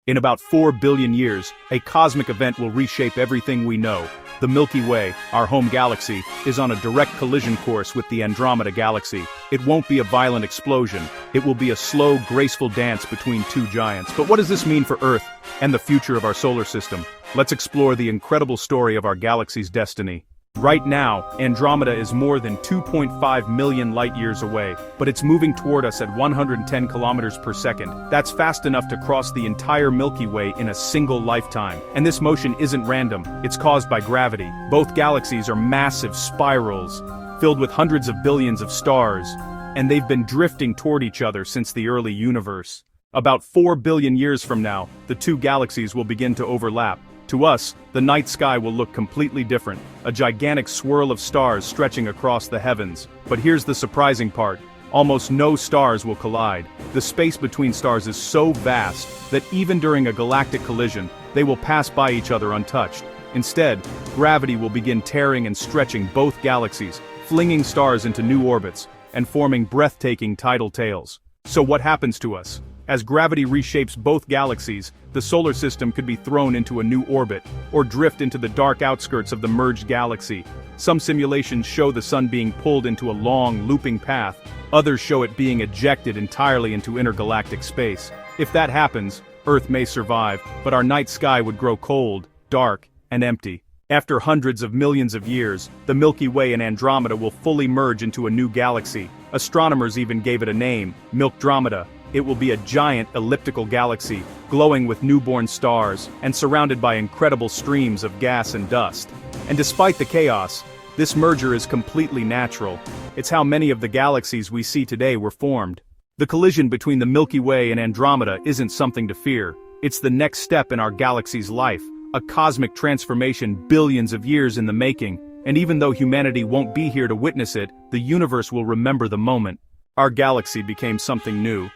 In about 4 billion years, a cosmic event will reshape everything we know. The Milky Way, our home galaxy, is on a direct collision course with the Andromeda Galaxy. It won't be a violent explosion. It will be a slow, graceful dance between two giants. But what does this mean for Earth and the future of our solar system? Let's explore the incredible story of our galaxy's destiny. Right now, Andromeda is more than 2.5 million light-years away, but it's moving toward us at 110 kilometers per second. That's fast enough to cross the entire Milky Way in a single lifetime. And this motion isn't random, it's caused by gravity. Both galaxies are massive spirals, filled with hundreds of billions of stars, and they've been drifting toward each other since the early universe. About 4 billion years from now, the two galaxies will begin to overlap. To us, the night sky will look completely different, a gigantic swirl of stars stretching across the heavens. But here's the surprising part. Almost no stars will collide. The space between stars is so vast that even during a galactic collision, they will pass by each other untouched. Instead, gravity will begin tearing and stretching both galaxies, flinging stars into new orbits, and forming breathtaking tidal tails. So what happens to us? As gravity reshapes both galaxies, the solar system could be thrown into a new orbit, or drift into the dark outskirts of the merged galaxy. Some simulations show the sun being pulled into a long, looping path. Others show it being ejected entirely into intergalactic space. If that happens, Earth may survive, but our night sky would grow cold, dark, and empty. After hundreds of millions of years, the Milky Way and Andromeda will fully merge into a new galaxy. Astronomers even gave it a name, Milkdromeda. It will be a giant elliptical galaxy, glowing with newborn stars, and surrounded by incredible streams of gas and dust. And despite the chaos, this merger is completely natural. It's how many of the galaxies we see today were formed. The collision between the Milky Way and Andromeda isn't something to fear. It's the next step in our galaxy's life, a cosmic transformation billions of years in the making. And even though humanity won't be here to witness it, the universe will remember the moment. Our galaxy became something new.